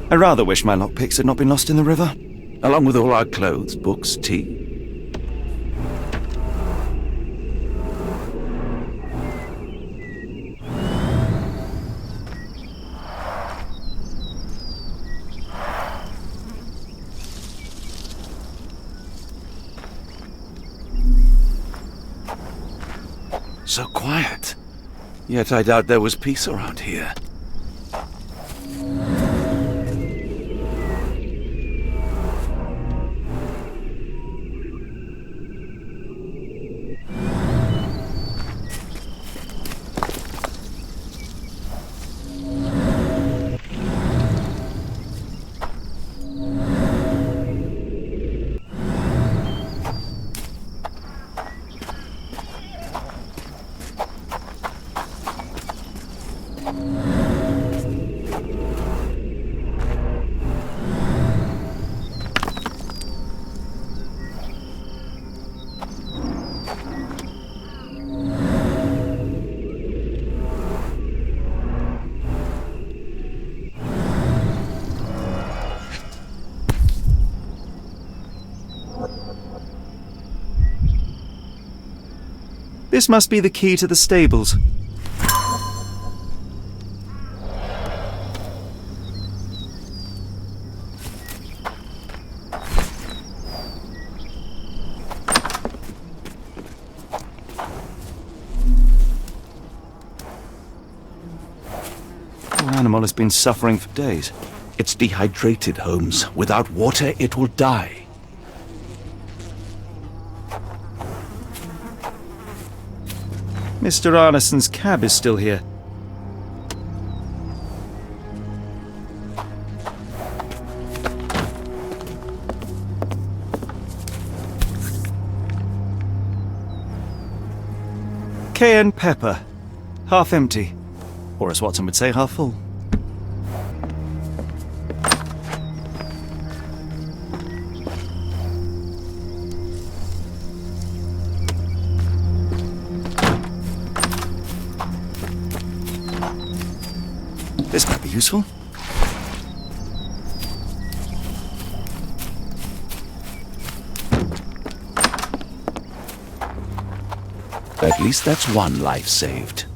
I rather wish my lockpicks had not been lost in the river. Along with all our clothes, books, tea. So quiet. Yet I doubt there was peace around here. This must be the key to the stables. The animal has been suffering for days. It's dehydrated, Holmes. Without water, it will die. Mr. Arneson's cab is still here. Cayenne pepper. Half empty. Or as Watson would say, half full. This might be useful. At least that's one life saved.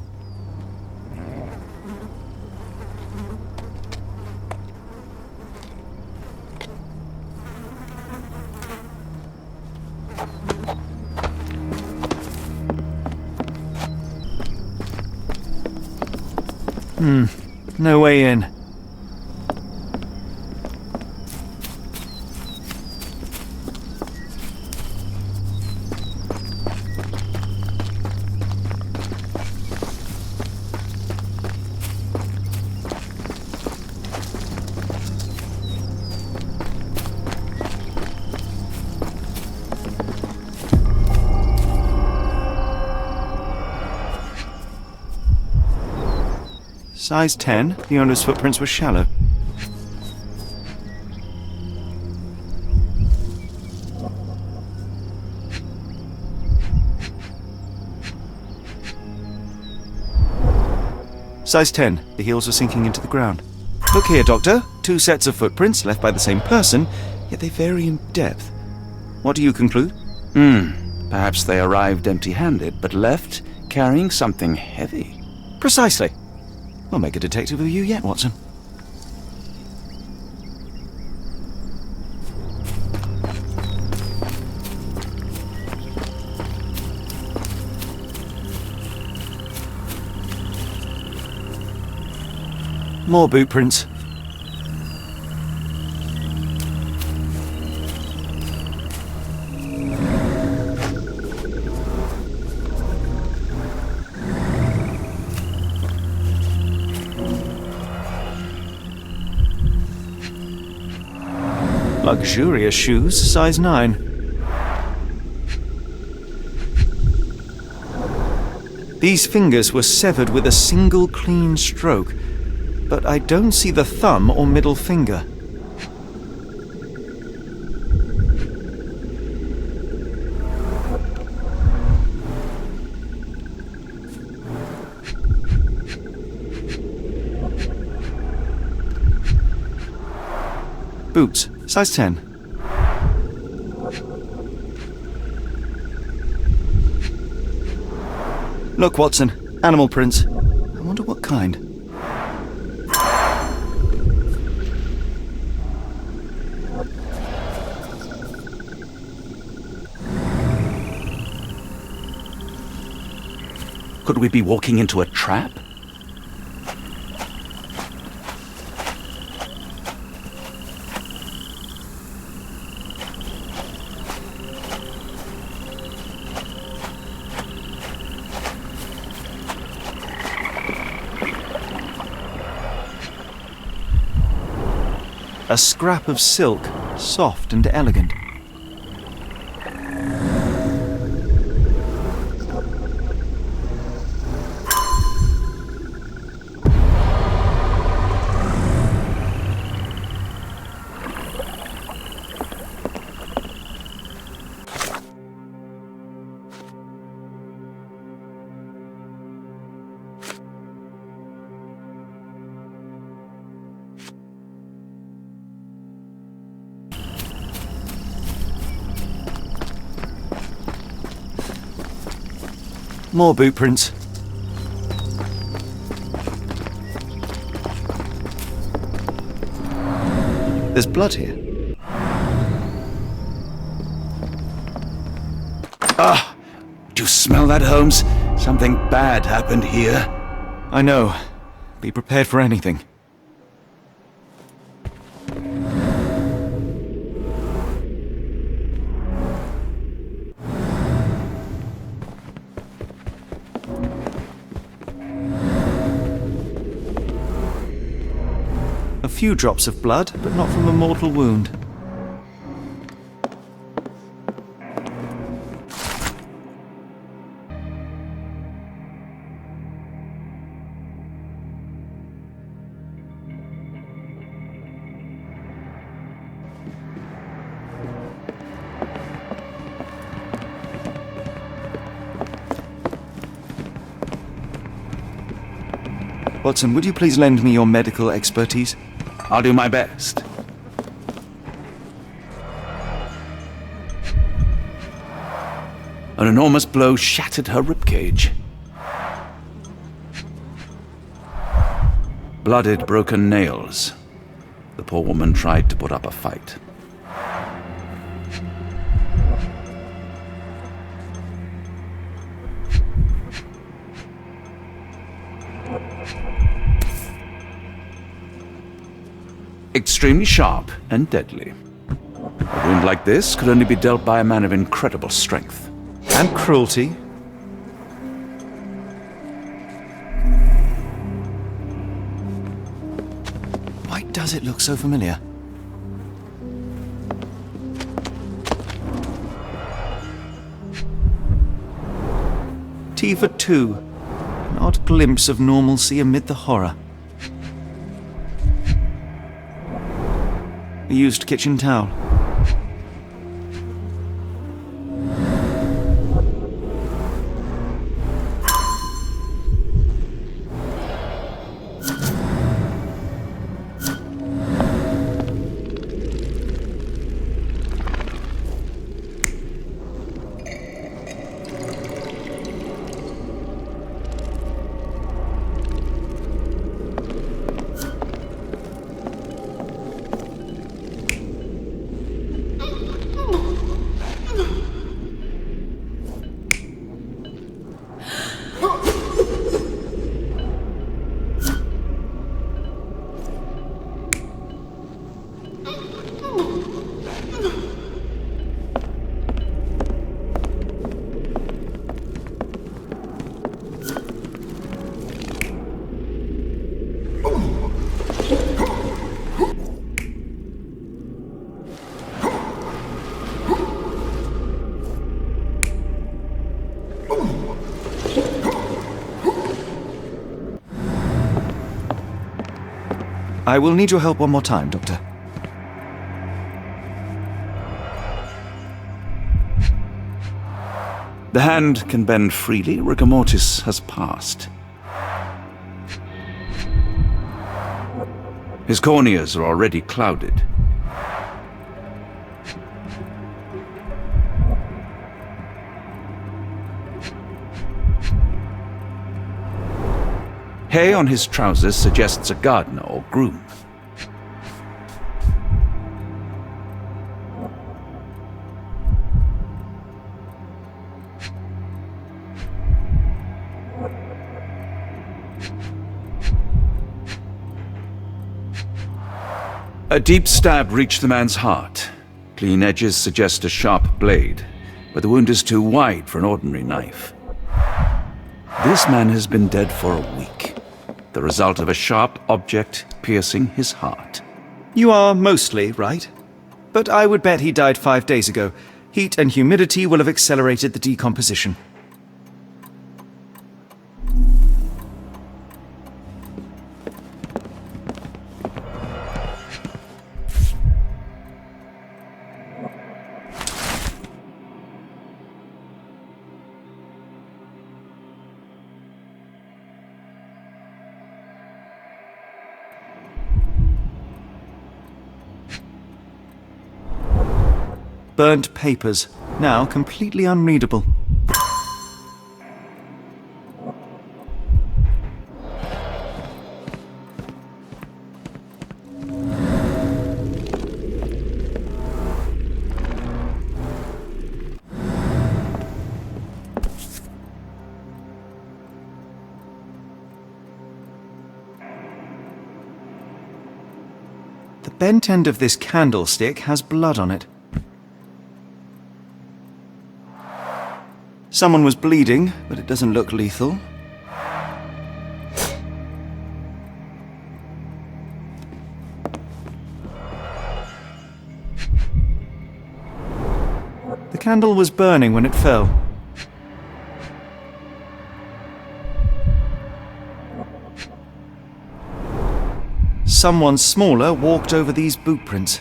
No way in. Size 10, the owner's footprints were shallow. Size 10, the heels were sinking into the ground. Look here, Doctor. 2 sets of footprints left by the same person, yet they vary in depth. What do you conclude? Perhaps they arrived empty-handed, but left carrying something heavy. Precisely. We'll make a detective of you yet, Watson. More boot prints. Luxurious shoes, size 9. These fingers were severed with a single clean stroke, but I don't see the thumb or middle finger. Boots, size 10. Look, Watson, animal prints. I wonder what kind. Could we be walking into a trap? A scrap of silk, soft and elegant. More boot prints. There's blood here. Ah! Do you smell that, Holmes? Something bad happened here. I know. Be prepared for anything. A few drops of blood, but not from a mortal wound. Watson, would you please lend me your medical expertise? I'll do my best. An enormous blow shattered her ribcage. Blooded, broken nails. The poor woman tried to put up a fight. Extremely sharp and deadly. A wound like this could only be dealt by a man of incredible strength. And cruelty. Why does it look so familiar? Tea for two. An odd glimpse of normalcy amid the horror. A used kitchen towel. I will need your help one more time, Doctor. The hand can bend freely. Rigor mortis has passed. His corneas are already clouded. Hay on his trousers suggests a gardener or groom. A deep stab reached the man's heart. Clean edges suggest a sharp blade, but the wound is too wide for an ordinary knife. This man has been dead for a week, the result of a sharp object piercing his heart. You are mostly right, but I would bet he died 5 days ago. Heat and humidity will have accelerated the decomposition. Burnt papers, now completely unreadable. The bent end of this candlestick has blood on it. Someone was bleeding, but it doesn't look lethal. The candle was burning when it fell. Someone smaller walked over these boot prints.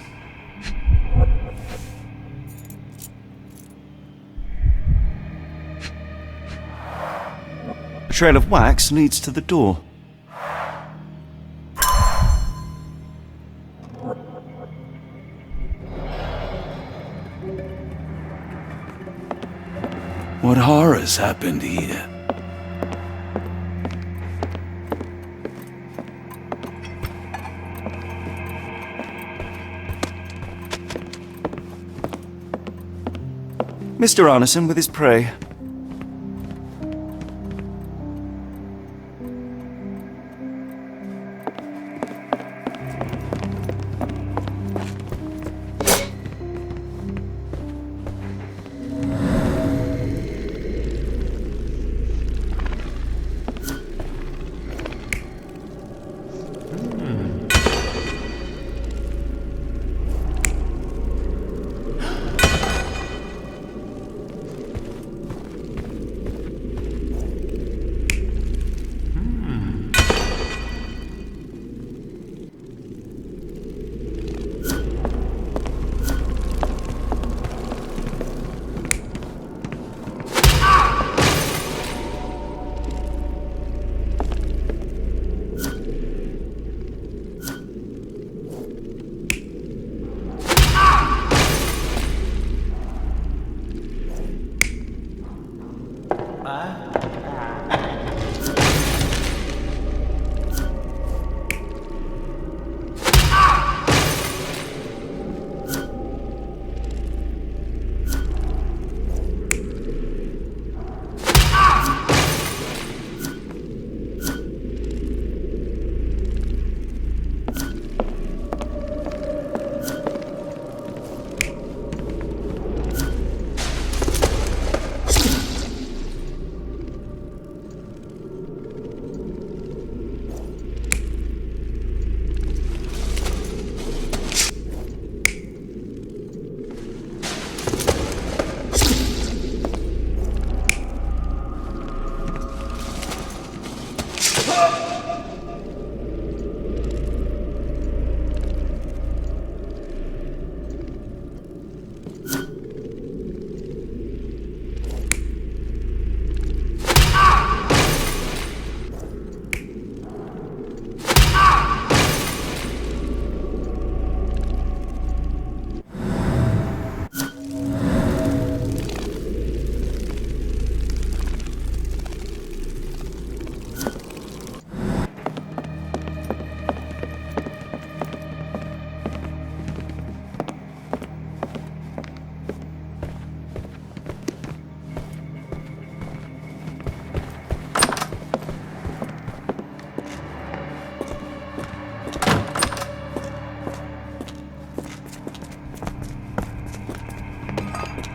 A trail of wax leads to the door. What horrors happened here? Mr. Arneson with his prey.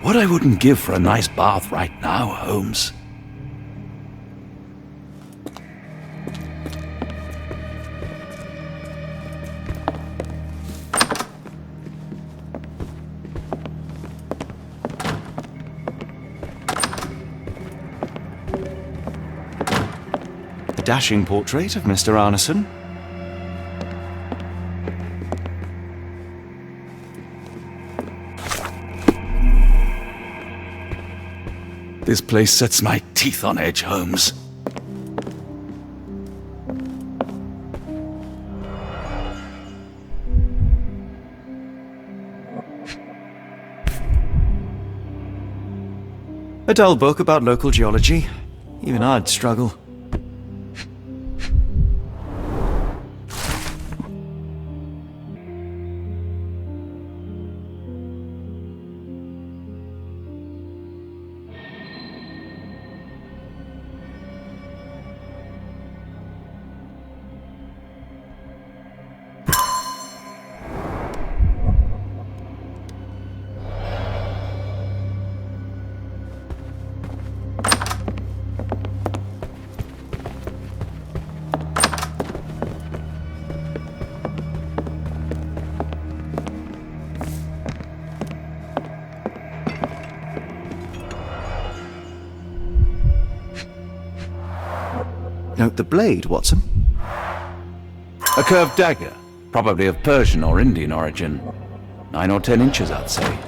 What I wouldn't give for a nice bath right now, Holmes. A dashing portrait of Mr. Arneson. This place sets my teeth on edge, Holmes. A dull book about local geology. Even I'd struggle. Note the blade, Watson. A curved dagger, probably of Persian or Indian origin. 9 or 10 inches, I'd say.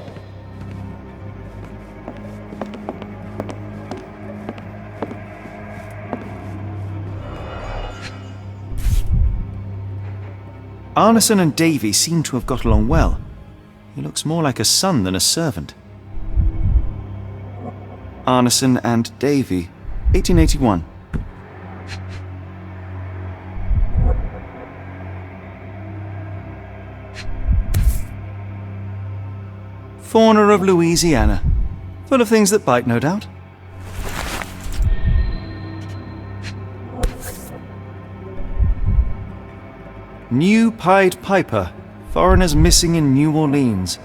Arneson and Davy seem to have got along well. He looks more like a son than a servant. Arneson and Davy, 1881. Fauna of Louisiana. Full of things that bite, no doubt. New Pied Piper. Foreigners missing in New Orleans.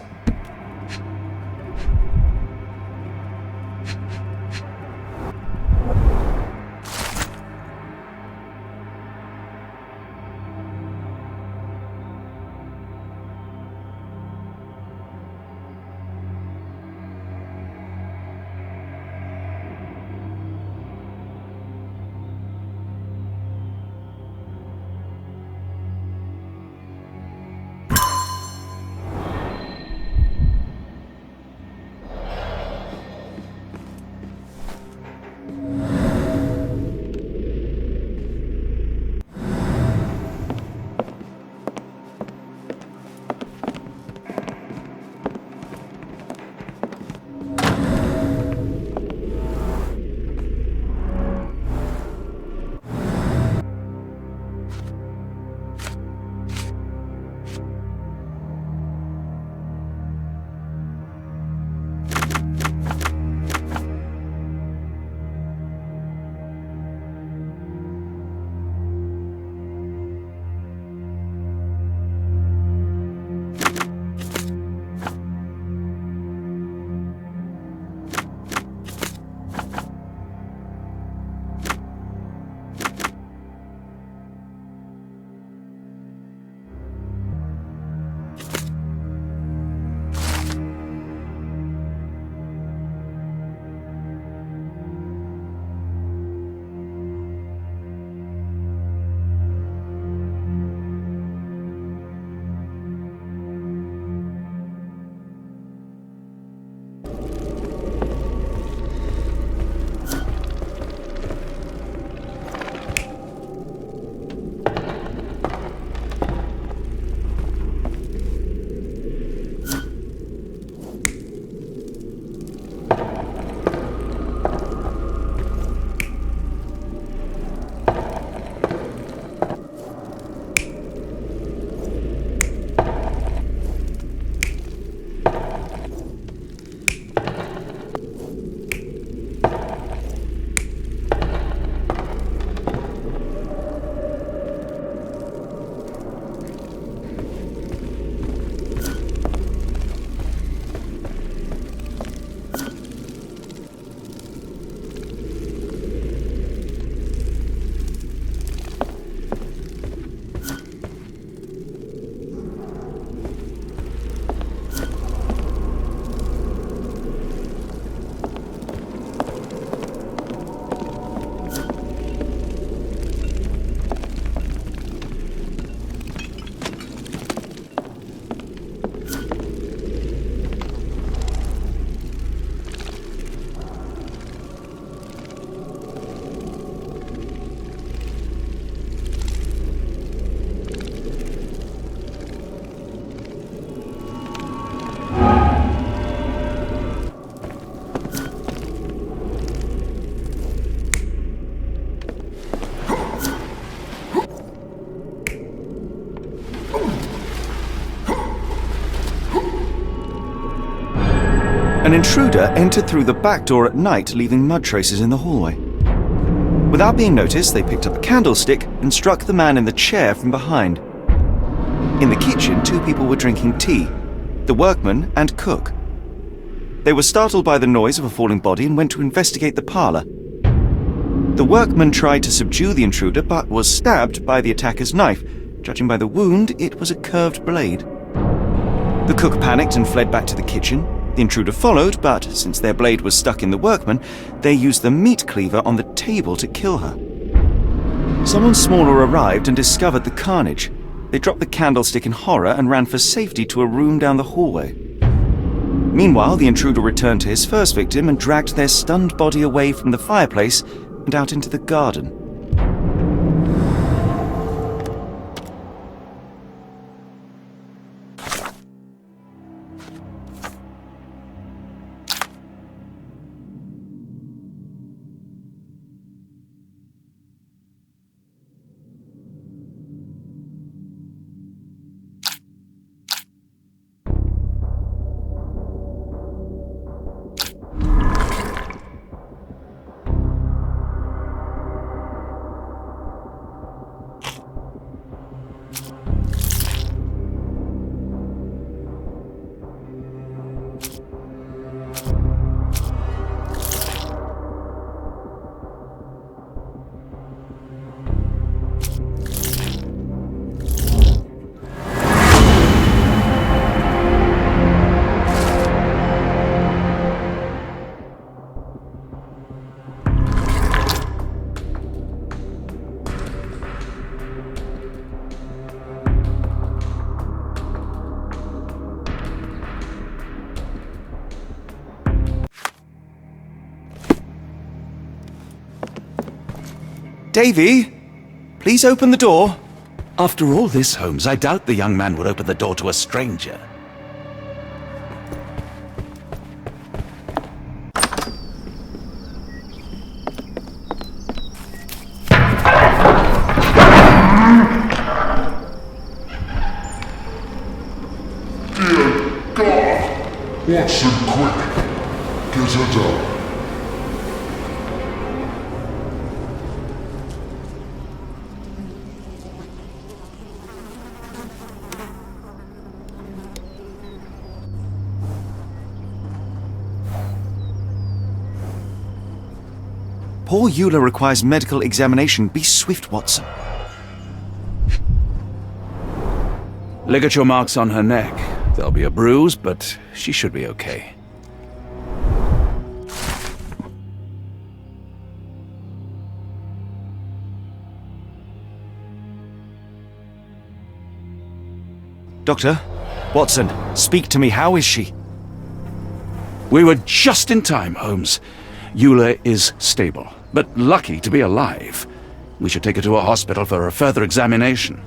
An intruder entered through the back door at night, leaving mud traces in the hallway. Without being noticed, they picked up a candlestick and struck the man in the chair from behind. In the kitchen, 2 people were drinking tea, the workman and cook. They were startled by the noise of a falling body and went to investigate the parlour. The workman tried to subdue the intruder but was stabbed by the attacker's knife. Judging by the wound, it was a curved blade. The cook panicked and fled back to the kitchen. The intruder followed, but since their blade was stuck in the workman, they used the meat cleaver on the table to kill her. Someone smaller arrived and discovered the carnage. They dropped the candlestick in horror and ran for safety to a room down the hallway. Meanwhile, the intruder returned to his first victim and dragged their stunned body away from the fireplace and out into the garden. Davy, please open the door. After all this, Holmes, I doubt the young man would open the door to a stranger. Dear God! Watson, quick! Get her down. Poor Eulah requires medical examination. Be swift, Watson. Ligature marks on her neck. There'll be a bruise, but she should be okay. Doctor, Watson, speak to me. How is she? We were just in time, Holmes. Eulah is stable, but lucky to be alive. We should take her to a hospital for a further examination.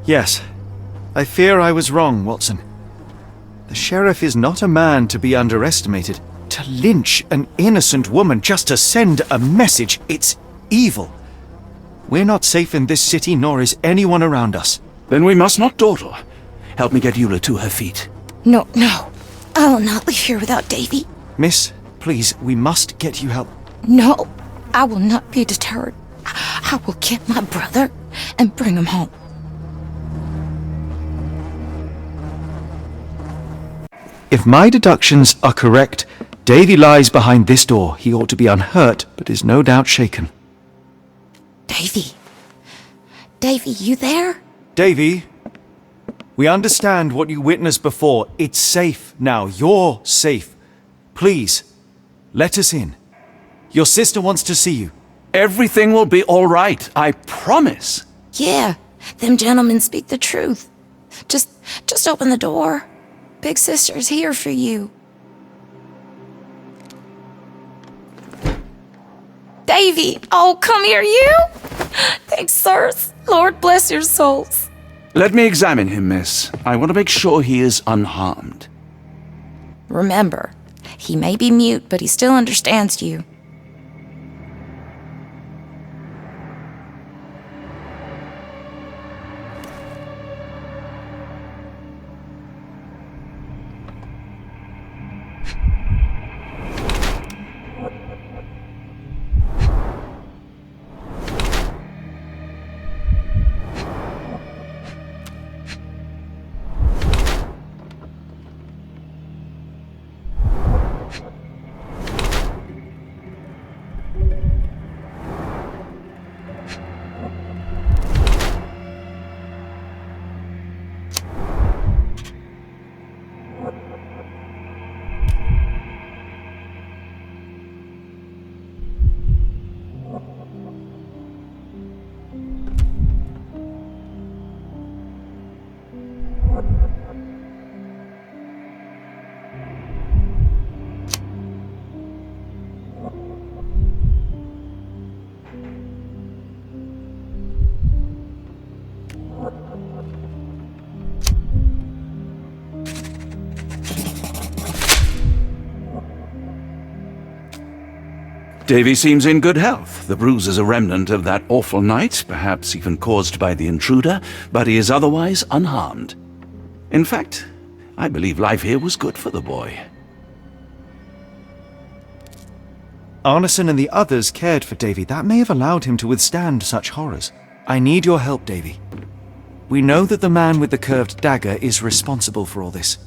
Yes. I fear I was wrong, Watson. The sheriff is not a man to be underestimated. To lynch an innocent woman just to send a message, it's evil. We're not safe in this city, nor is anyone around us. Then we must not dawdle. Help me get Eulah to her feet. No. I will not leave here without Davy. Miss, please, we must get you help. No, I will not be deterred. I will get my brother and bring him home. If my deductions are correct, Davy lies behind this door. He ought to be unhurt, but is no doubt shaken. Davy, you there? Davy, we understand what you witnessed before. It's safe now. You're safe. Please, let us in. Your sister wants to see you. Everything will be all right, I promise. Yeah, them gentlemen speak the truth. Just open the door. Big sister's here for you. Davy, oh, come here, you! Thanks, sirs. Lord bless your souls. Let me examine him, miss. I want to make sure he is unharmed. Remember, he may be mute, but he still understands you. Davy seems in good health. The bruise is a remnant of that awful night, perhaps even caused by the intruder, but he is otherwise unharmed. In fact, I believe life here was good for the boy. Arneson and the others cared for Davy. That may have allowed him to withstand such horrors. I need your help, Davy. We know that the man with the curved dagger is responsible for all this.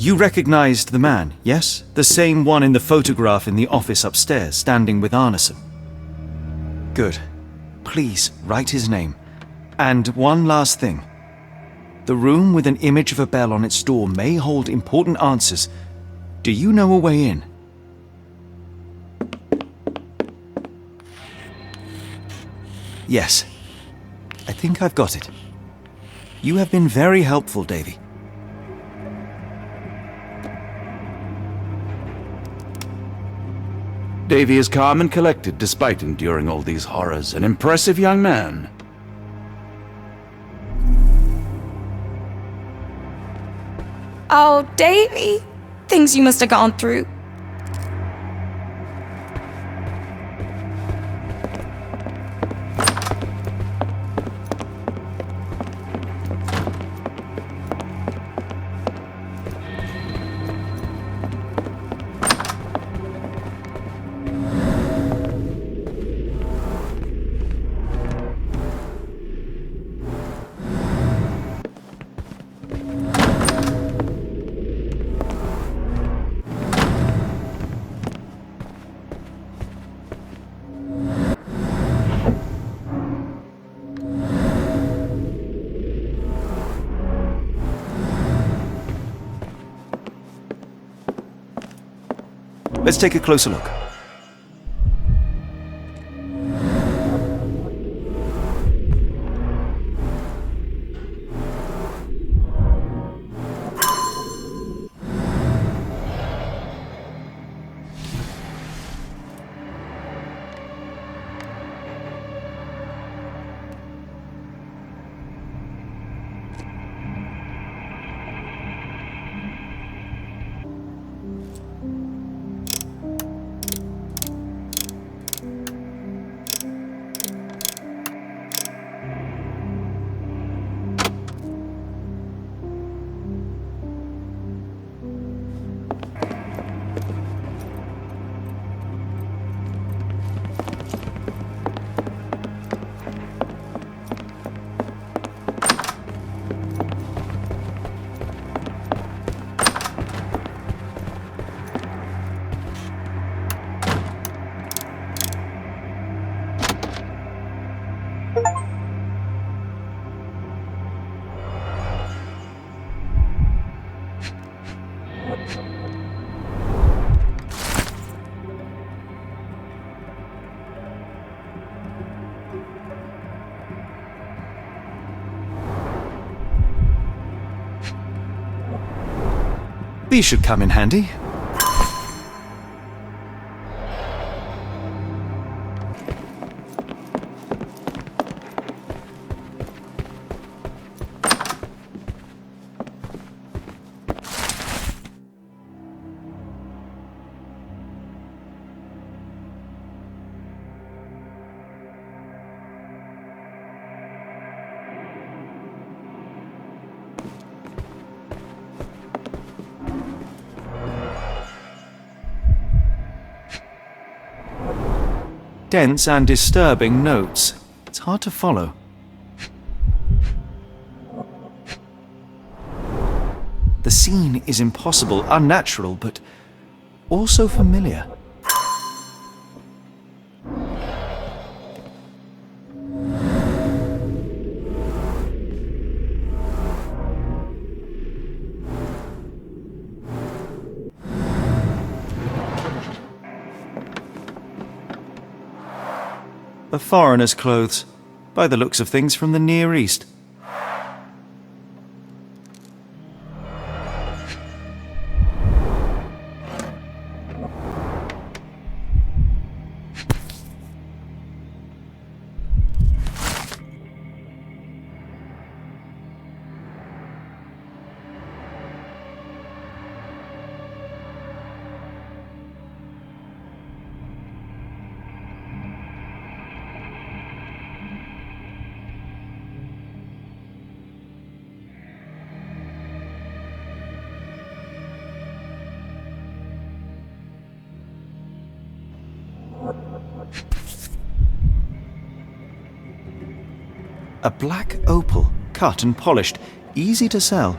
You recognized the man, yes? The same one in the photograph in the office upstairs, standing with Arneson. Good. Please, write his name. And one last thing. The room with an image of a bell on its door may hold important answers. Do you know a way in? Yes. I think I've got it. You have been very helpful, Davy. Davy is calm and collected despite enduring all these horrors. An impressive young man. Oh, Davy! Things you must have gone through. Let's take a closer look. These should come in handy. Dense and disturbing notes. It's hard to follow. The scene is impossible, unnatural, but also familiar. A foreigner's clothes, by the looks of things from the Near East. A black opal, cut and polished, easy to sell.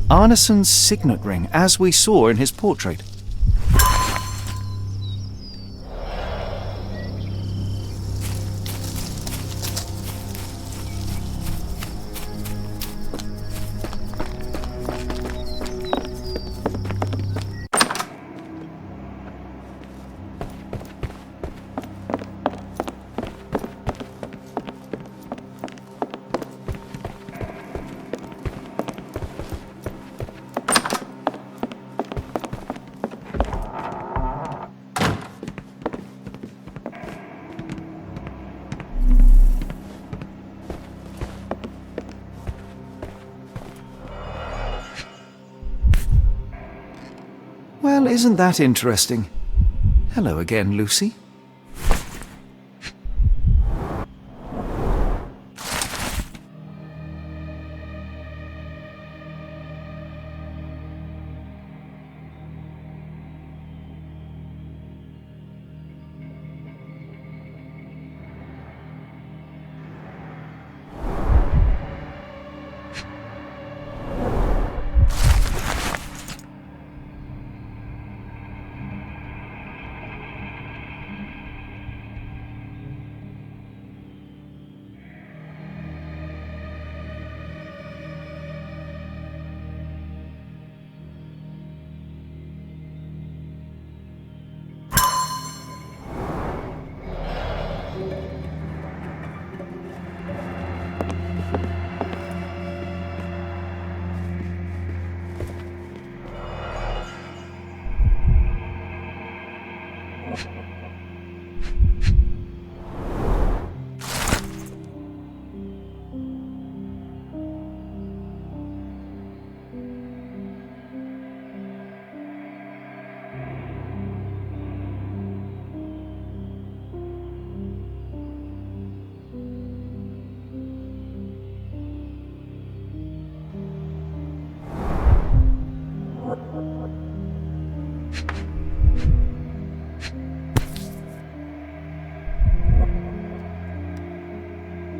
Arneson's signet ring, as we saw in his portrait. Well, isn't that interesting? Hello again, Lucy.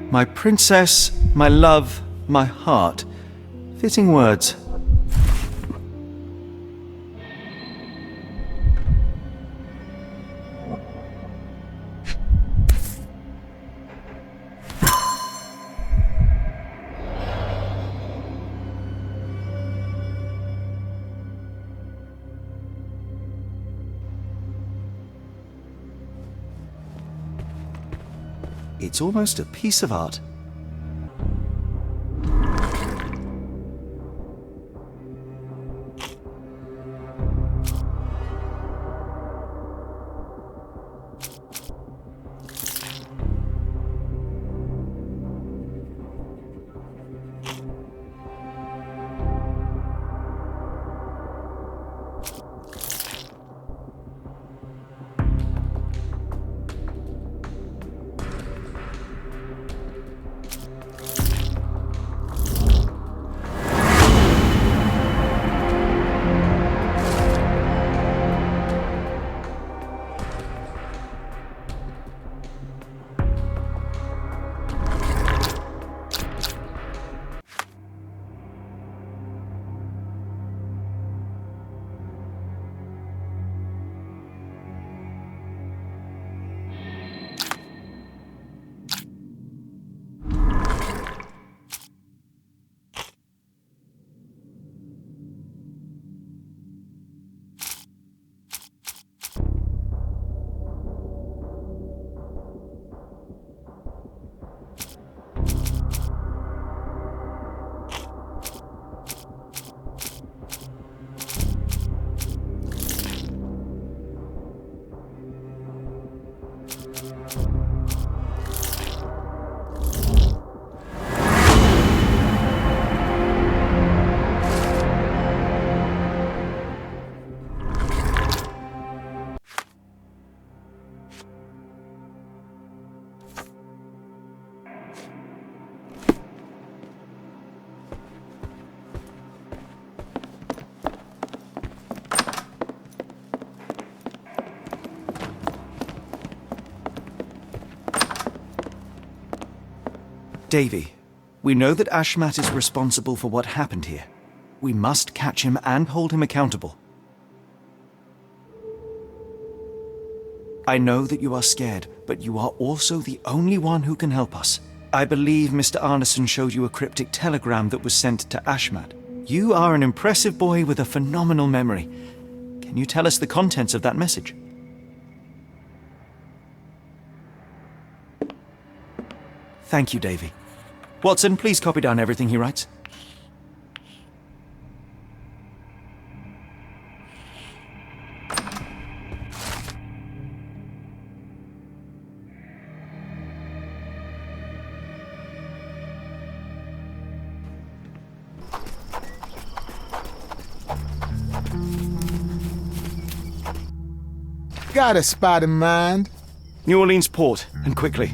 My princess, my love, my heart. Fitting words. It's almost a piece of art. Davy, we know that Ashmat is responsible for what happened here. We must catch him and hold him accountable. I know that you are scared, but you are also the only one who can help us. I believe Mr. Arneson showed you a cryptic telegram that was sent to Ashmat. You are an impressive boy with a phenomenal memory. Can you tell us the contents of that message? Thank you, Davy. Watson, please copy down everything he writes. Got a spot in mind. New Orleans port, and quickly.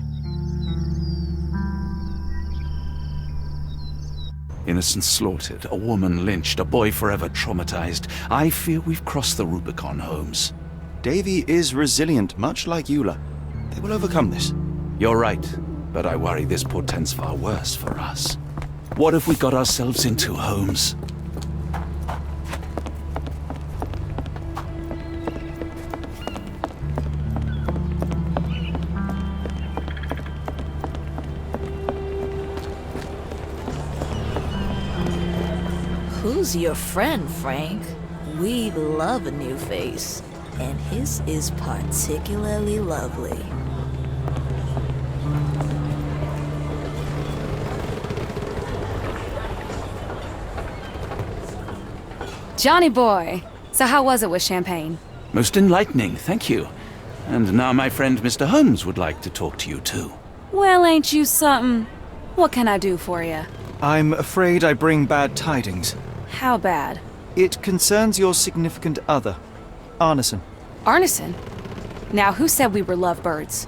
Innocents slaughtered, a woman lynched, a boy forever traumatized. I fear we've crossed the Rubicon, Holmes. Davy is resilient, much like Eulah. They will overcome this. You're right, but I worry this portends far worse for us. What have we got ourselves into, Holmes? Who's your friend, Frank? We love a new face, and his is particularly lovely. Johnny boy, so how was it with Champagne? Most enlightening, thank you. And now my friend Mr. Holmes would like to talk to you too. Well, ain't you something? What can I do for you? I'm afraid I bring bad tidings. How bad? It concerns your significant other, Arneson. Arneson? Now, who said we were lovebirds?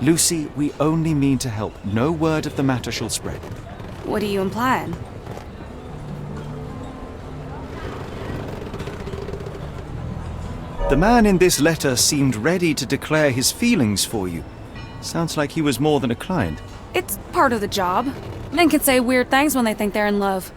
Lucy, we only mean to help. No word of the matter shall spread. What are you implying? The man in this letter seemed ready to declare his feelings for you. Sounds like he was more than a client. It's part of the job. Men can say weird things when they think they're in love.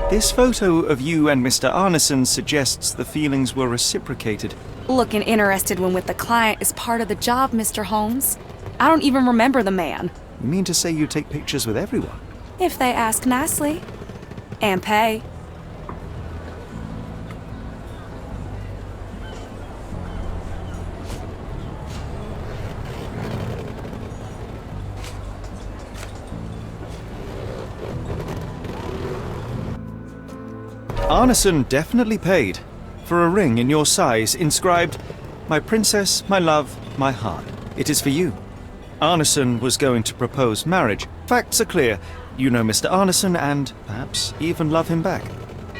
This photo of you and Mr. Arneson suggests the feelings were reciprocated. Looking interested when with the client is part of the job, Mr. Holmes. I don't even remember the man. You mean to say you take pictures with everyone? If they ask nicely. And pay. Arneson definitely paid for a ring in your size inscribed, "My princess, my love, my heart. It is for you." Arneson was going to propose marriage. Facts are clear. You know Mr. Arneson and, perhaps, even love him back.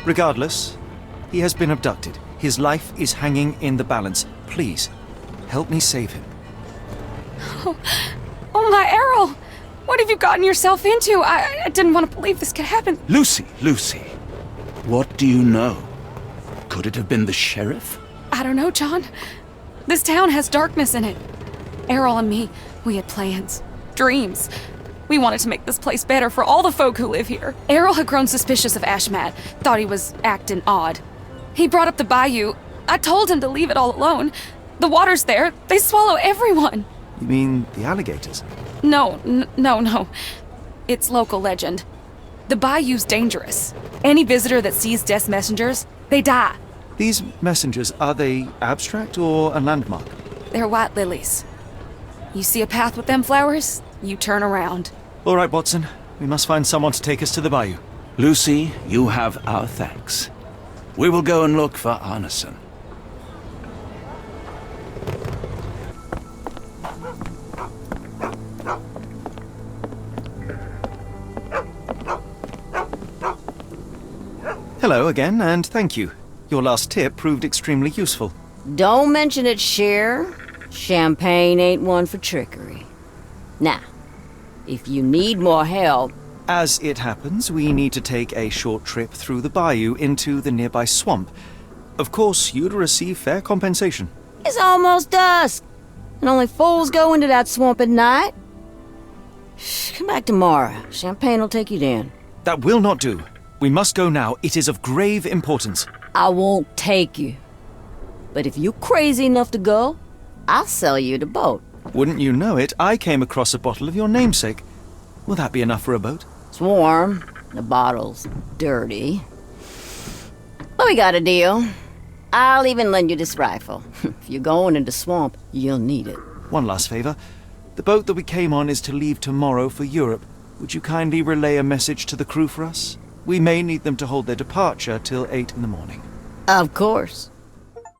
Regardless, he has been abducted. His life is hanging in the balance. Please, help me save him. Oh my Errol! What have you gotten yourself into? I didn't want to believe this could happen. Lucy, what do you know? Could it have been the sheriff? I don't know, John. This town has darkness in it. Errol and me, we had plans, dreams. We wanted to make this place better for all the folk who live here. Errol had grown suspicious of Ashmat, thought he was acting odd. He brought up the bayou. I told him to leave it all alone. The water's there. They swallow everyone. You mean the alligators? No. It's local legend. The bayou's dangerous. Any visitor that sees death's messengers, they die. These messengers, are they abstract or a landmark? They're white lilies. You see a path with them flowers, you turn around. All right, Watson. We must find someone to take us to the bayou. Lucy, you have our thanks. We will go and look for Arneson. Hello again, and thank you. Your last tip proved extremely useful. Don't mention it, Cher. Champagne ain't one for trickery. Now, if you need more help... As it happens, we need to take a short trip through the bayou into the nearby swamp. Of course, you'd receive fair compensation. It's almost dusk, and only fools go into that swamp at night. Come back tomorrow. Champagne will take you down. That will not do. We must go now. It is of grave importance. I won't take you. But if you're crazy enough to go, I'll sell you the boat. Wouldn't you know it, I came across a bottle of your namesake. Will that be enough for a boat? It's warm. The bottle's dirty. But we got a deal. I'll even lend you this rifle. If you're going into swamp, you'll need it. One last favor. The boat that we came on is to leave tomorrow for Europe. Would you kindly relay a message to the crew for us? We may need them to hold their departure till 8 in the morning. Of course.